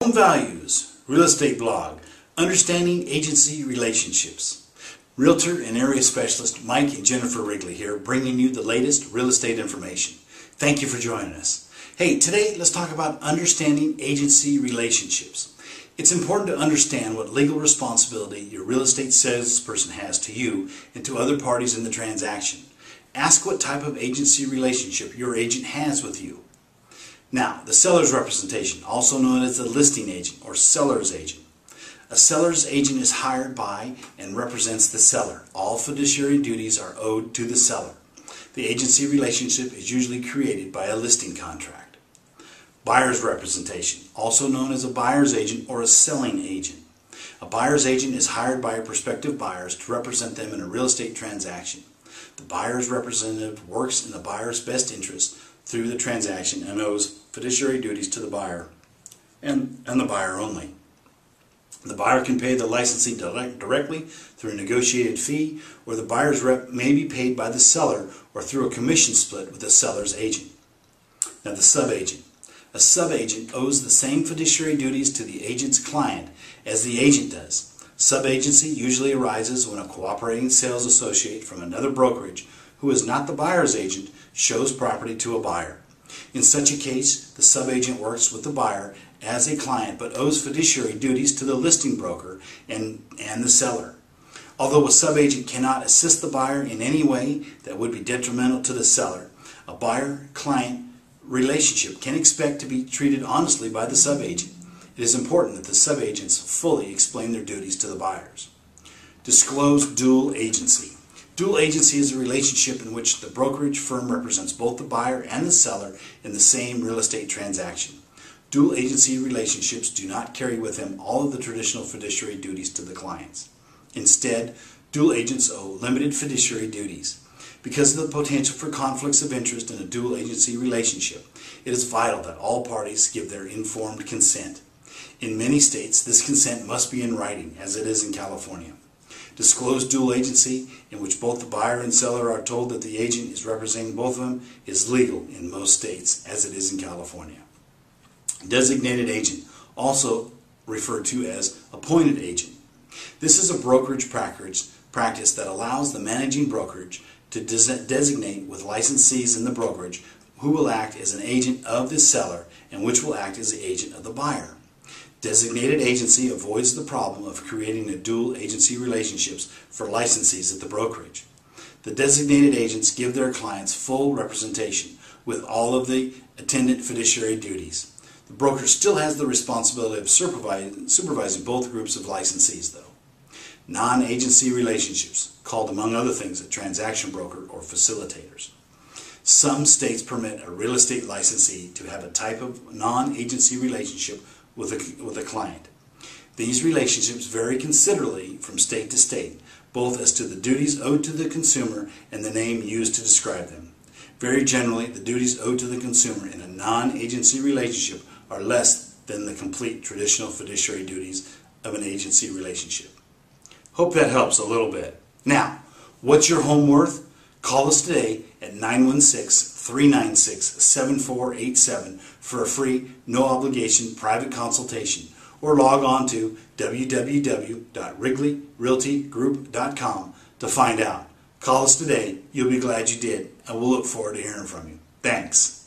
Home Values, Real Estate Blog, Understanding Agency Relationships. Realtor and Area Specialist Mike and Jennifer Rigley here, bringing you the latest real estate information. Thank you for joining us. Hey, today let's talk about understanding agency relationships. It's important to understand what legal responsibility your real estate salesperson has to you and to other parties in the transaction. Ask what type of agency relationship your agent has with you. Now, the seller's representation, also known as the listing agent or seller's agent. A seller's agent is hired by and represents the seller. All fiduciary duties are owed to the seller. The agency relationship is usually created by a listing contract. Buyer's representation, also known as a buyer's agent or a selling agent. A buyer's agent is hired by prospective buyers to represent them in a real estate transaction. The buyer's representative works in the buyer's best interest through the transaction and owes fiduciary duties to the buyer and the buyer only. The buyer can pay the licensee directly through a negotiated fee, or the buyer's rep may be paid by the seller or through a commission split with the seller's agent. Now, the subagent. A subagent owes the same fiduciary duties to the agent's client as the agent does. Subagency usually arises when a cooperating sales associate from another brokerage, who is not the buyer's agent, shows property to a buyer. In such a case, the subagent works with the buyer as a client but owes fiduciary duties to the listing broker and the seller. Although a subagent cannot assist the buyer in any way that would be detrimental to the seller, a buyer-client relationship can expect to be treated honestly by the subagent. It is important that the subagents fully explain their duties to the buyers. Disclose dual agency. Dual agency is a relationship in which the brokerage firm represents both the buyer and the seller in the same real estate transaction. Dual agency relationships do not carry with them all of the traditional fiduciary duties to the clients. Instead, dual agents owe limited fiduciary duties. Because of the potential for conflicts of interest in a dual agency relationship, it is vital that all parties give their informed consent. In many states, this consent must be in writing, as it is in California. Disclosed dual agency, in which both the buyer and seller are told that the agent is representing both of them, is legal in most states, as it is in California. Designated agent, also referred to as appointed agent. This is a brokerage practice that allows the managing brokerage to designate with licensees in the brokerage who will act as an agent of the seller and which will act as the agent of the buyer. Designated agency avoids the problem of creating a dual agency relationships for licensees at the brokerage. The designated agents give their clients full representation with all of the attendant fiduciary duties. The broker still has the responsibility of supervising both groups of licensees, though. Non-agency relationships, called among other things a transaction broker or facilitators. Some states permit a real estate licensee to have a type of non-agency relationship with a client. These relationships vary considerably from state to state, both as to the duties owed to the consumer and the name used to describe them. Very generally, the duties owed to the consumer in a non-agency relationship are less than the complete traditional fiduciary duties of an agency relationship. Hope that helps a little bit. Now, what's your home worth? Call us today at 916-396-7487 for a free, no-obligation private consultation, or log on to www.wrigleyrealtygroup.com to find out. Call us today. You'll be glad you did, and we'll look forward to hearing from you. Thanks.